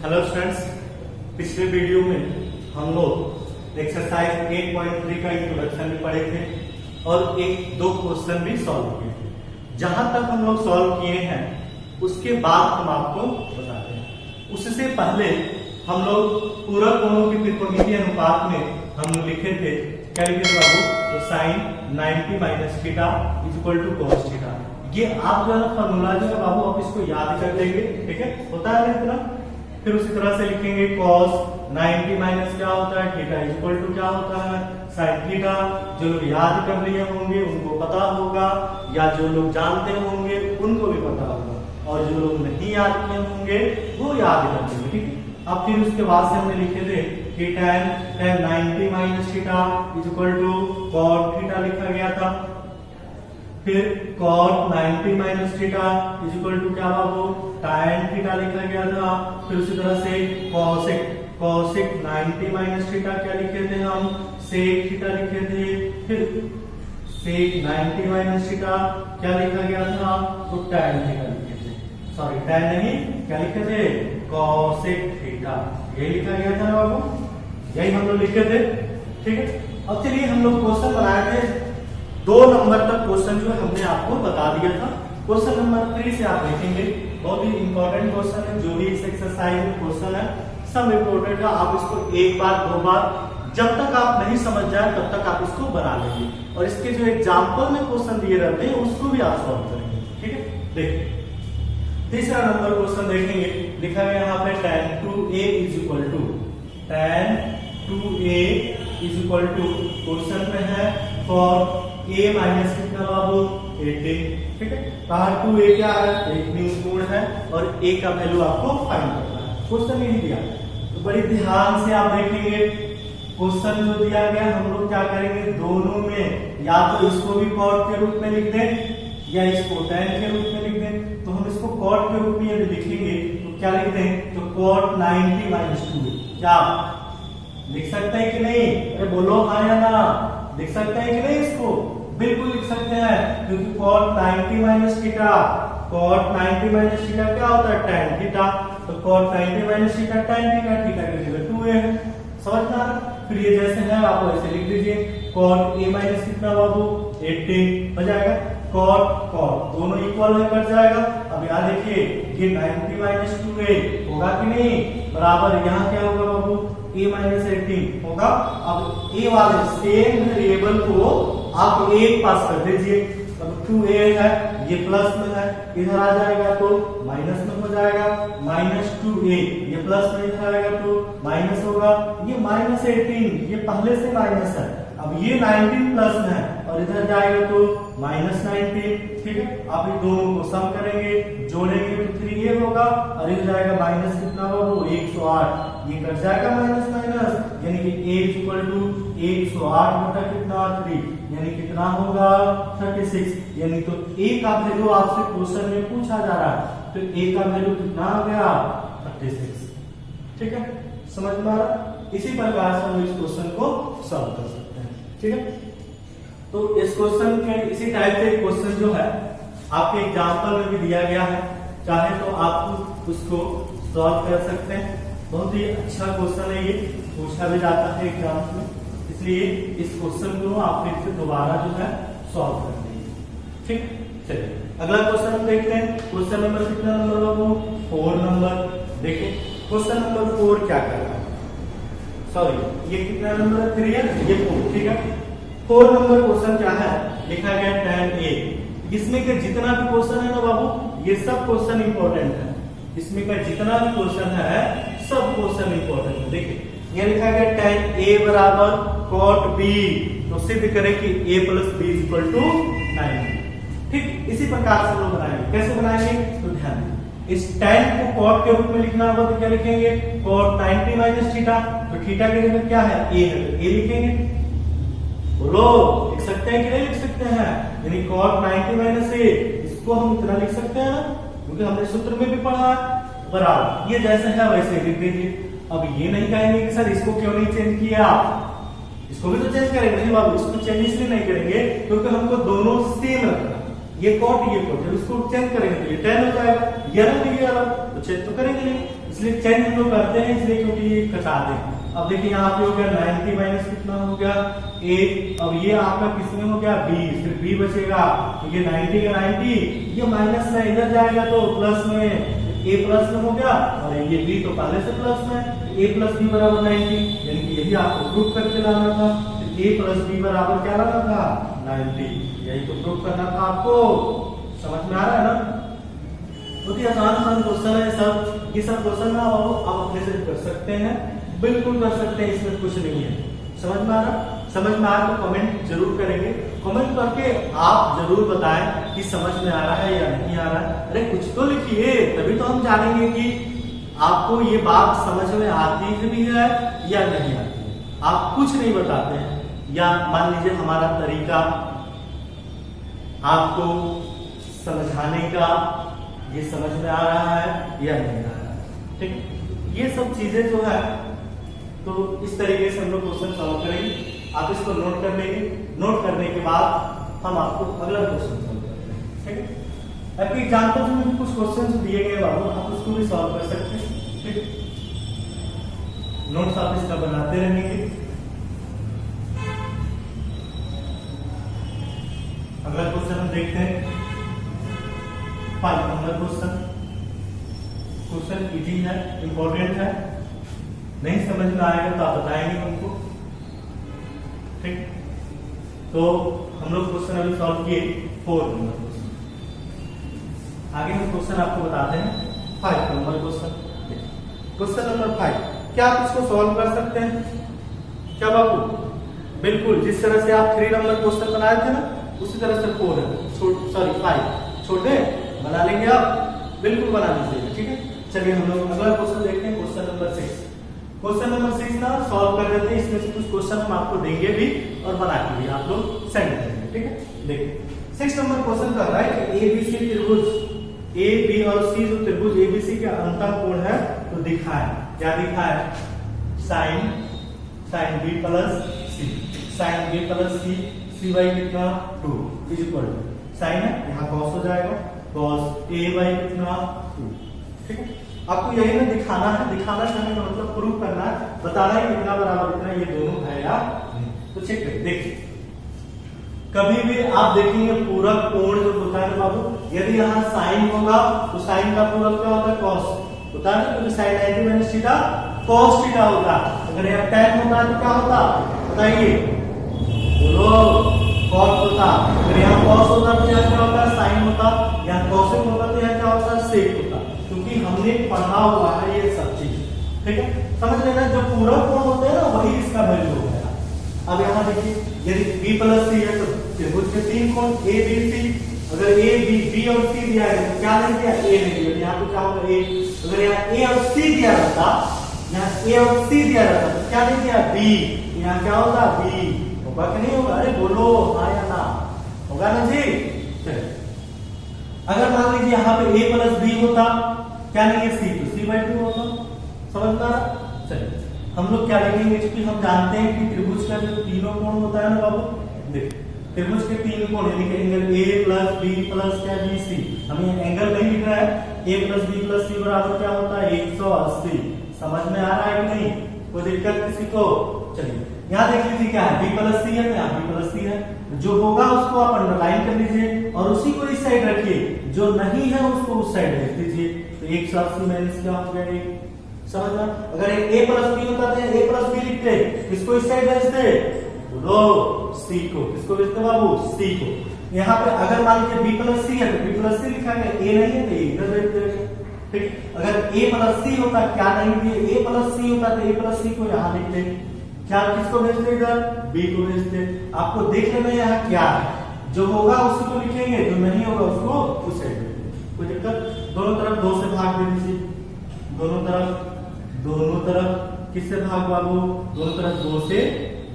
Hello students, पिछले video में हम लोग एक्सरसाइज 8.3 का इंट्रोडक्शन भी पढ़े थे और एक दो क्वेश्चन भी सॉल्व किए थे। जहां तक हम लोग सॉल्व किए हैं उसके बाद हम आपको बताते हैं। उससे पहले हम लोग पूरक कोणों की त्रिकोणीय अनुपात में हम लोग लिखे थे, क्या लिखे थे बाबू? तो sine 90 minus theta is equal to cos theta. ये आप जो है फॉर्मूला जो है बाबू आप इसको याद कर लेंगे, ठीक है? होता है ना इतना। फिर उसी तरह से लिखेंगे cos 90 माइनस क्या होता है थीटा इज इक्वल टू क्या होता है sin थीटा। जो लोग याद कर लिए होंगे उनको पता होगा, या जो लोग जानते होंगे उनको भी पता होगा, और जो लोग नहीं याद किए होंगे वो याद कर लेंगे, ठीक है? अब फिर उसके बाद से हमने लिखे थे कि tan 90 minus theta is equal to cot theta लिखा गया था। फिर cot 90 minus theta is equal to क्या बाबू? tan थीटा लिखा गया था। फिर उसी तरह से cosec 90 माइनस थीटा क्या लिखे थे हम? sec थीटा लिखे थे। फिर sec 90 माइनस थीटा क्या लिखा गया था? तो tan थीटा लिखे थे। सॉरी tan नहीं, क्या लिखे थे? cosec थीटा, ये लिखा गया था ना बाबू, यही हम लोग लिखे थे, ठीक है? अब चलिए हम लोग क्वेश्चन बनाए थे। 2 नंबर तक क्वेश्चन जो हमने आपको बता दिया था। क्वेश्चन नंबर 3 से आप देखेंगे, बहुत ही इंपॉर्टेंट क्वेश्चन है। जो भी इस एक्सरसाइज में क्वेश्चन है सब इंपॉर्टेंट है। आप इसको एक बार दो बार जब तक आप नहीं समझ जाए तब तक आप इसको बना लेंगे, और इसके जो एग्जाम्पल में क्वेश्चन दिए रहते हैं उसको भी आप सॉल्व करेंगे, ठीक है? देखिए तीसरा नंबर क्वेश्चन देखेंगे, लिखा गया यहाँ पे tan 2a is equal to question में है फॉर a माइनस कितना बाबू? 18, ठीक है? कहा 2a क्या है? एक न्यून कोण है और a का वैल्यू आपको फाइंड करना है। क्वेश्चन नहीं दिया तो बड़ी ध्यान से आप देखेंगे। क्वेश्चन जो दिया गया हम लोग क्या करेंगे, दोनों में या तो इसको भी cot के रूप में लिख दें या इसको tan के रूप में लिख दें। तो हम इसको cot के रूप में यदि लिखेंगे तो क्या लिख दें? तो cot 90 माइनस 2 क्या लिख सकते हैं कि नहीं? अरे बोलो हाँ या ना, लिख सकते हैं कि नहीं? इसको बिल्कुल लिख सकते हैं, क्योंकि cot 90 minus theta, cot 90 minus theta क्या होता है? tan theta. तो cot 90 minus theta tan theta, theta की जगह 2a है, समझना? फिर ये जैसे है आप ऐसे लिख दीजिए, cot a माइनस कितना बाबू? 18 हो जाएगा। cot दोनों इक्वल है, कट जाएगा। अब यहाँ देखिए ये 90 माइनस 2a होगा कि नहीं? बराबर यहाँ क्या होगा बाबू? a माइनस 18 होगा। अब a वाले सेम वेरिएबल को आप एक पास कर दीजिए। अब 2a है, ये प्लस में है, इधर आ जाएगा तो माइनस में हो जाएगा। माइनस 2a, ये प्लस में इधर आएगा तो माइनस होगा। ये माइनस 18, ये पहले से माइनस है। अब ये 19 प्लस में है और इधर जाएगा तो माइनस 19, ठीक है? आप ये दोनों को सम करेंगे, जोड़ेंगे तो 3a होगा, और इधर जाएगा माइनस कितना होगा? 108, ये कट जाएगा माइनस माइनस, यानी कि a इज इक्वल टू 108 बटा कितना? 3, यानी कितना होगा? 36। यानी तो a का वैल्यू आपसे क्वेश्चन में पूछा जा रहा है, तो a का वैल्यू कितना आ गया? 36, ठीक है? समझ में आ रहा? इसी प्रकार से हम इस क्वेश्चन को सॉल्व कर सकते हैं, ठीक है? तो इस क्वेश्चन के इसी टाइप से क्वेश्चन जो है आपके एग्जाम्पल में भी दिया गया है, चाहे तो आप उसको सॉल्व कर सकते हैं। बहुत ही अच्छा क्वेश्चन है, ये पूछा भी जाता है एग्जाम में, इसलिए इस क्वेश्चन को आप फिर से दोबारा जो है सॉल्व कर लीजिए, ठीक? चलिए अगला क्वेश्चन हम देखते हैं। क्वेश्चन नंबर कितना नंबर बाबू? 4 नंबर। देखिए क्वेश्चन नंबर 4 क्या कर रहा है? सॉरी ये कितना नंबर? 3 है, ये 4, ठीक है? 4 नंबर क्वेश्चन क्या है? लिखा गया tan a। इसमें का जितना भी क्वेश्चन है ना बाबू, ये सब क्वेश्चन इंपॉर्टेंट है। इसमें का जितना भी क्वेश्चन है सब क्वेश्चन इंपॉर्टेंट है। देखिए ये लिखा गया tan a बराबर cot b, तो सिद्ध करें कि a plus b is equal to 90, ठीक? इसी प्रकार से लोग बनाएंगे। कैसे बनाएंगे? तो ध्यान दें, इस tan को cot के रूप में लिखना होगा तो क्या लिखेंगे? cot 90 माइनस थीटा, तो थीटा की जगह क्या है? a है, तो a लिखेंगे। बोलो लिख सकते हैं कि नहीं लिख सकते हैं? यानी cot 90 माइनस a, इसको हम इतना लिख सकते हैं ना, क्योंकि हमने सूत्र में भी पढ़ा है। बराबर ये जैसे है वैसे लिख दीजिए। अब ये नहीं कहेंगे कि सर इसको क्यों नहीं चेंज किया, इसको भी तो चेंज करेंगे। नहीं बाबू, इसको चेंज इसलिए नहीं करेंगे क्योंकि हमको दोनों सेम रखना। ये cot ये cot, जब इसको चेंज करेंगे तो ये tan हो जाएगा, ये अलग ये अलग, तो चेंज तो करेंगे नहीं। इसलिए चेंज हम लोग करते हैं इसलिए क्योंकि ये कटाते हैं। अब देखिए यहाँ पे हो गया 90 माइनस कितना हो गया a। अब ये आपका किसमें हो गया b, फिर b बचेगा तो ये 90 का 90, ये माइनस में इधर जाएगा तो प्लस में, a प्लस में हो गया और ये b तो पहले से प्लस में, a प्लस b बराबर 90, यानी कि यही आपको प्रूफ करके लाना था। a प्लस b बराबर क्या लाना था 90, यही तो प्रूफ करना था आपको। समझ में आ रहा है ना? बहुत ही आसान क्वेश्चन है सब। ये सब क्वेश्चन ना आप अपने से कर सकते हैं, बिल्कुल कर सकते हैं, इसमें कुछ नहीं है। समझ में आ रहा? समझ में आया तो कमेंट जरूर करेंगे, कमेंट करके आप जरूर बताएं कि समझ में आ रहा है या नहीं आ रहा है। अरे कुछ तो लिखिए, तभी तो हम जानेंगे कि आपको ये बात समझ में आती भी है या नहीं आती है। आप कुछ नहीं बताते हैं, या मान लीजिए हमारा तरीका आपको समझाने का ये समझ में आ रहा है या नहीं आ रहा है, ठीक है। ये सब चीजें जो है तो इस तरीके से हम लोग क्वेश्चन सॉल्व करेंगे। आप इसको नोट कर लेंगे, नोट करने के बाद हम आपको अगला क्वेश्चन सॉल्व करेंगे, ठीक है। आपके एग्जाम्पल में भी कुछ क्वेश्चन दिए गए बाबू, आप उसको भी सॉल्व कर सकते हैं, ठीक है। नोट्स आप इसका बनाते रहेंगे। अगला क्वेश्चन हम देखते हैं 5 नंबर क्वेश्चन। क्वेश्चन इजी है, इंपॉर्टेंट है, नहीं समझ में आएगा तो आप बताएंगे हमको, ठीक। तो हम लोग क्वेश्चन अभी सॉल्व किए 4 नंबर क्वेश्चन। आगे हम क्वेश्चन आपको बताते हैं 5 नंबर क्वेश्चन। क्वेश्चन नंबर 5, क्या आप इसको सॉल्व कर सकते हैं क्या बाबू? बिल्कुल, जिस तरह से आप 3 नंबर क्वेश्चन बनाए थे ना उसी तरह से 4 है, सॉरी 5 छोटे बना लेंगे आप, बिल्कुल बना लीजिएगा, ठीक है। चलिए हम लोग अगला क्वेश्चन देखते हैं, क्वेश्चन नंबर 6। क्वेश्चन नंबर 6 ना सॉल्व कर देते हैं, इसमें से कुछ क्वेश्चन हम आपको देंगे भी और बना के भी आप लोग सेंड करेंगे, ठीक है। देखिए 6 नंबर क्वेश्चन कर रहा है कि ABC त्रिभुज A, B और C जो त्रिभुज ABC के अंतर कोण है तो दिखाएं। क्या दिखाएं? sin B plus C, sin B plus C, C by कितना 2 इज इक्वल टू साइन है, यहाँ cos हो जाएगा, cos A बाई कितना 2, ठीक है। आपको यही ना दिखाना है, दिखाना चाहने का मतलब प्रूव करना है, बताना है कितना बराबर इतना ये दोनों है या नहीं। तो चेक करें, देखिए कभी भी आप देखेंगे पूरक कोण जो होता है बाबू, यदि यहाँ साइन होगा तो साइन का पूरक क्या होता है cos होता है, क्योंकि sine 90 minus theta cos theta होता है। अगर यहाँ tan होता है तो क्या होता बताइए, बोलो cos होता। अगर यहाँ cos होता तो यहाँ क्या होता है साइन होता, यहाँ cosec होता तो यहाँ क्या होता है sec होता, क्योंकि हमने पढ़ा हुआ है ये सब चीज, ठीक है। समझ लेना, जो पूरक कोण होते हैं ना वही इसका वैल्यू होगा। अब यहाँ देखिए यदि B प्लस C है तो त्रिभुज के 3 कोण A B C, अगर A B और C दिया है तो क्या नहीं दिया, A नहीं दिया, यहाँ पे क्या होगा A। अगर यहाँ A और C दिया रहता, यहाँ A और C दिया रहता तो क्या नहीं दिया B, यहाँ क्या होगा B, होगा कि नहीं होगा? अरे बोलो हाँ या ना, होगा ना जी। चलिए अगर मान लीजिए यहाँ पे A प्लस B होता, क्या नहीं है C तो C बाई 2 होता। समझ में आ रहा? चलिए हम लोग क्या लिखेंगे, क्योंकि हम जानते हैं कि त्रिभुज का जो तीनों कोण होता है ना बाबू, देखिए त्रिभुज के 3 कोण यानी कि angle A plus B plus क्या BC, हमें एंगल नहीं लिख रहा है, A plus B plus C बराबर क्या होता है 180। समझ में आ रहा है कि नहीं, कोई दिक्कत किसी को? चलिए यहाँ देख लीजिए क्या है, B प्लस C है तो यहाँ B प्लस C है, जो होगा उसको आप अंडरलाइन कर लीजिए और उसी को इस साइड रखिए, जो नहीं है उसको उस साइड रख दीजिए। तो 180 माइनस क्या हो गया 1, समझना। अगर A प्लस B होता तो A प्लस B लिखते, किसको इस साइड भेजते, बोलो C को, किसको भेजते बाबू C को। यहाँ पे अगर मान लीजिए B प्लस C है तो B प्लस C लिखा गया, A नहीं है तो इधर भेज देंगे, ठीक। अगर A प्लस C होता, क्या नहीं दिए A प्लस C होता तो A प्लस C को यहाँ लिख दे, क्या किसको भेजते इधर B को भेजते। आपको देख लेना यहाँ क्या है, जो होगा उसी को लिखेंगे, जो नहीं होगा उसको उस साइड भेज देंगे, कोई दिक्कत। दोनों तरफ 2 से भाग दे दीजिए, दोनों तरफ किससे भाग बाबू, दोनों तरफ 2 से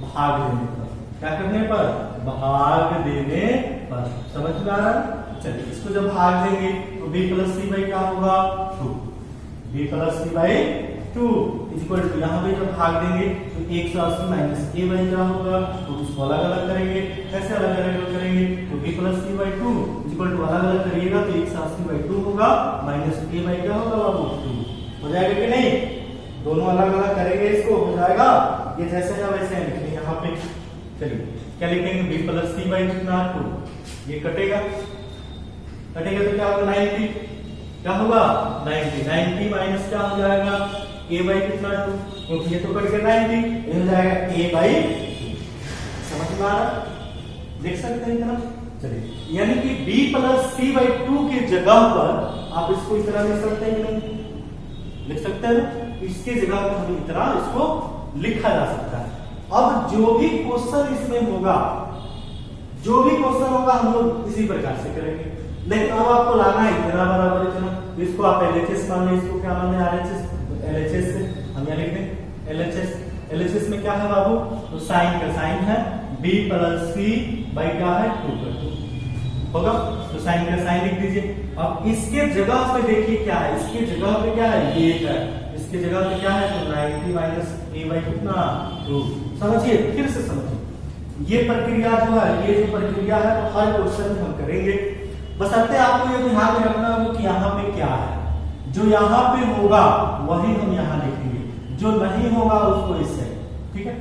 भाग देने पर, क्या करने पर, भाग देने पर। समझ में आ रहा है? चलिए इसको जब भाग देंगे तो B प्लस C बाई क्या होगा 2, B plus C by 2 equal to, यहाँ पे जब भाग देंगे तो 180 माइनस A बाई क्या होगा, तो इसको अलग अलग करेंगे। कैसे अलग अलग करेंगे, तो B plus C by 2 equal to अलग अलग करिएगा तो 180 बाई 2 होगा माइनस A बाई क्या होगा बाबू 2, हो जाएगा कि नहीं? दोनों अलग अलग करेंगे इसको, हो जाएगा। ये जैसे है वैसे है, लिखेंगे यहाँ पे। चलिए क्या लिखेंगे, b प्लस सी बाई कितना 2, ये कटेगा, कटेगा तो क्या होगा 90, क्या होगा 90 माइनस क्या हो जाएगा a बाई कितना 2, क्योंकि ये तो कट गया 90, ये हो जाएगा a बाई, समझ में आ रहा, लिख सकते हैं इतना। चलिए यानी कि b प्लस सी बाई 2 की जगह पर आप इसको इतना लिख सकते हैं कि नहीं, लिख सकते हैं। इसके जगह पर हम इतना इसको लिखा जा सकता है। अब जो भी क्वेश्चन इसमें होगा, जो भी क्वेश्चन होगा हम लोग इसी प्रकार से करेंगे, लेकिन अब आपको लाना है इतना बराबर इतना, तो इसको आप एलएचएस मान लें, इसको क्या मान लें आरएचएस, एलएचएस से हम यहाँ लिख दें एलएचएस। एलएचएस में क्या है बाबू, तो साइन का साइन है, b प्लस सी बाई क्या है 2 का 2 होगा, तो साइन का साइन लिख दीजिए। अब इसके जगह पे देखिए क्या है, इसके जगह पे क्या है, ये है, इसके जगह पे क्या है, तो 90 माइनस a बाई कितना 2। समझिए, फिर से समझिए, ये प्रक्रिया जो है, ये जो प्रक्रिया है तो हर क्वेश्चन में हम करेंगे। बस अतः आपको ये ध्यान में रखना होगा कि यहाँ पे क्या है, जो यहाँ पे होगा वही हम यहाँ लिखेंगे, जो नहीं होगा उसको इससे, ठीक है,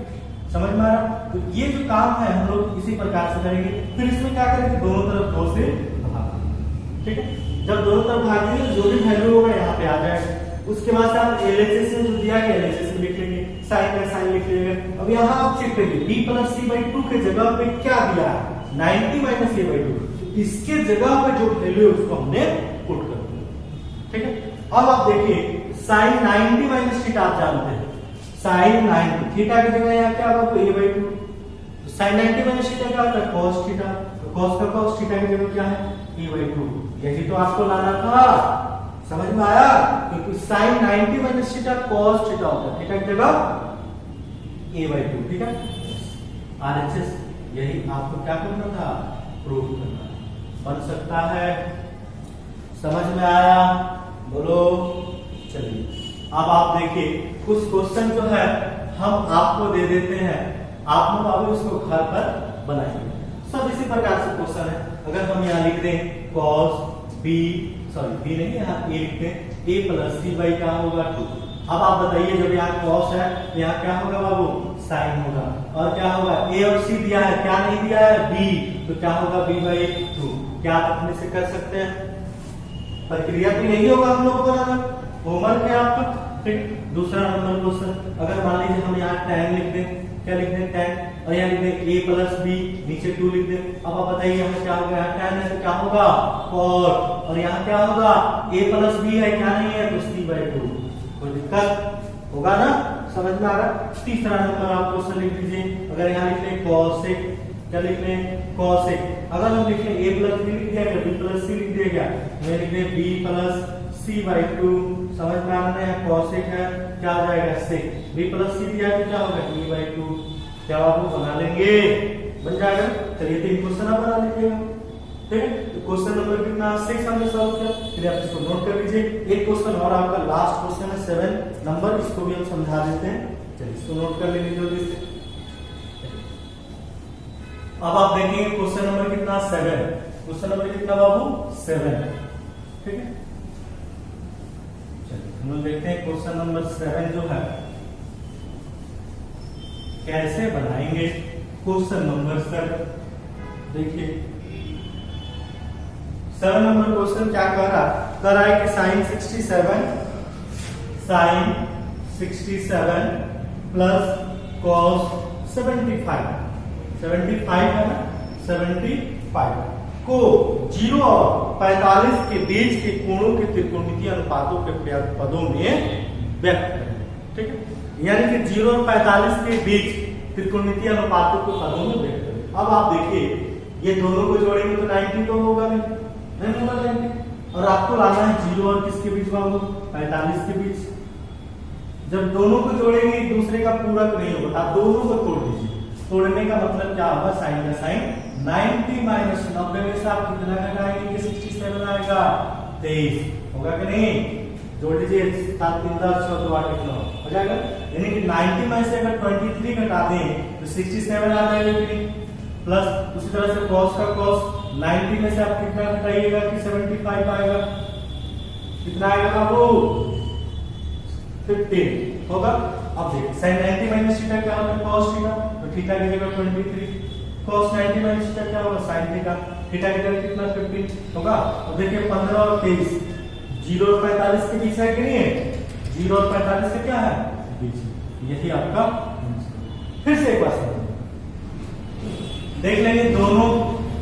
समझ में आ रहा। तो ये जो काम है हम लोग इसी प्रकार से करेंगे। फिर इसमें क्या करेंगे, दोनों तरफ 2 से भाग, ठीक है। जब दोनों तरफ भागेंगे जो भी वैल्यू होगा यहाँ पे आ जाएगा। उसके बाद से आप एलएचएस से जो दिया गया एलएचएस में लिख लेंगे, साइन का साइन लिख लेंगे। अब यहाँ आप चेक करिए, b प्लस सी बाई 2 के जगह पे क्या दिया है, 90 माइनस a बाई 2, इसके जगह पे जो वैल्यू है उसको हमने पुट कर दिया, ठीक है। अब आप देखिए साइन 90 माइनस थीटा आप जानते हैं, साइन 90 थीटा की जगह यहाँ क्या होगा, तो a बाई 2, तो साइन 90 माइनस थीटा क्या होता है, cos थीटा, तो cos का cos थीटा की जगह क्या है, a बाई 2। यही तो आपको लाना था, समझ में आया, क्योंकि sine 90 minus theta cos theta होता है, थीटा की जगह a बाई 2, ठीक है। आरएचएस यही आपको क्या करना था, प्रूव करना, बन सकता है, समझ में आया, बोलो। चलिए अब आप देखिए, कुछ क्वेश्चन जो है हम आपको दे देते हैं, आप लोग अब इसको घर पर बनाइए। सब इसी प्रकार से क्वेश्चन है। अगर हम यहाँ लिख दें cos b, सॉरी b नहीं, यहाँ a लिख दें, a प्लस सी बाई क्या होगा 2। अब आप बताइए, जब यहाँ cos है तो यहाँ क्या होगा बाबू, साइन होगा, और क्या होगा a और c दिया है, क्या नहीं दिया है b, तो क्या होगा b बाई 2। क्या आप अपने से कर सकते हैं, प्रक्रिया भी यही होगा हम लोग बनाना, होमवर्क है आपका, ठीक। दूसरा नंबर क्वेश्चन, अगर मान लीजिए हम यहाँ tan लिख दें, क्या लिख दें tan, और यहाँ लिख दें a प्लस b, नीचे 2 लिख दें। अब आप बताइए यहाँ क्या होगा, यहाँ tan है तो क्या होगा cot, और यहाँ क्या होगा a प्लस b है, क्या नहीं है तो c बाई 2। कोई दिक्कत होगा ना, समझ में आ रहा। तीसरा नंबर आप क्वेश्चन लिख दीजिए, अगर यहाँ लिख लें cosec, क्या लिख लें cosec, अगर हम लिख लें a प्लस b लिख दिया गया, b प्लस c लिख दिया गया, मैं लिख लें b प्लस c बाई 2, समझ में आ रहा है, cosec है, क्या आ जाएगा sec, b प्लस c दिया है तो क्या होगा e बाई 2। क्या आप बना लेंगे, बन जाएगा। चलिए तो क्वेश्चन आप बना लीजिएगा, ठीक है। तो क्वेश्चन नंबर कितना 6 हमने सॉल्व किया, फिर आप इसको नोट कर लीजिए। एक क्वेश्चन और आपका लास्ट क्वेश्चन है 7 नंबर, इसको भी हम समझा देते हैं। चलिए इसको नोट कर लीजिए जल्दी से। अब आप देखेंगे क्वेश्चन नंबर कितना 7, क्वेश्चन नंबर कितना बाबू 7, ठीक है। चलिए हम लोग देखते हैं क्वेश्चन नंबर 7 जो है कैसे बनाएंगे। क्वेश्चन नंबर 7 देखिए, 7 नंबर क्वेश्चन क्या कह रहा है कि साइन 67 प्लस cos 75 है ना, 75 को 0 और 45 के बीच के कोणों के त्रिकोणमितीय अनुपातों के पदों में व्यक्त करें, ठीक है। यानी कि 0 और 45 के बीच त्रिकोणमितीय अनुपातों के पदों में व्यक्त करें। अब आप देखिए, ये दोनों को जोड़ेंगे तो 90 तो होगा नहीं होगा 90, और आपको लाना है 0 और किसके बीच बाबू, 45 के बीच। जब दोनों को जोड़ेंगे एक दूसरे का पूरक नहीं होगा, आप दोनों को तोड़ दीजिए। तोड़ने का मतलब क्या होगा, साइन का साइन 90 माइनस 90 में से आप कितना घटाएंगे कि 67 आएगा, 23 होगा कि नहीं, जोड़ लीजिए 7 3 10 6 2 8 9 हो जाएगा। यानी कि 90 में से अगर 23 घटा दें तो 67 आ जाएगा कि नहीं, प्लस उसी तरह से cos का cos 90 में से आप कितना घटाइएगा कि 75 आएगा, कितना आएगा बाबू 15 होगा। अब देखिए sin 90 माइनस थीटा क्या होगा, cos थीटा, तो थीटा की जगह 23, cos 90 माइनस थीटा क्या होगा, sin थीटा, थीटा की जगह कितना 15 होगा। अब देखिए 15 और 23 0 और 45 के बीच है कि नहीं है, 0 और 45 का क्या है बीच, यही आपका आंसर। फिर से एक बार समझो, देख लेंगे दोनों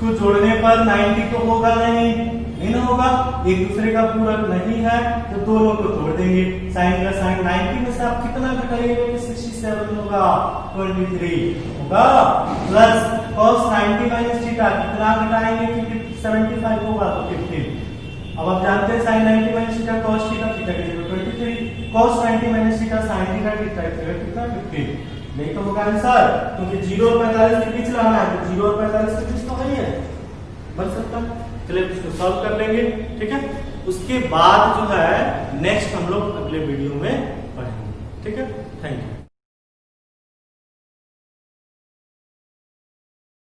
को जोड़ने पर 90 तो होगा नहीं ना होगा, एक दूसरे का पूरक नहीं है तो दोनों को तोड़ देंगे। साइन का साइन 90 में से आप कितना घटाइएगा कि 67 होगा, 23 होगा, प्लस cos 90 माइनस थीटा कितना घटाएंगे कि 75 होगा तो 15। अब आप जानते हैं sin 90 minus theta cos theta, theta की जगह 23, cos 90 minus theta sin theta, theta की जगह कितना 15, नहीं तो होगा आंसर, क्योंकि 0 और 45 के बीच लाना है तो 0 और 45 के बीच तो वही है, बन सकता है। चलिए इसको सॉल्व कर लेंगे, ठीक है। उसके बाद जो है नेक्स्ट हम लोग अगले वीडियो में पढ़ेंगे, ठीक है। Thank you.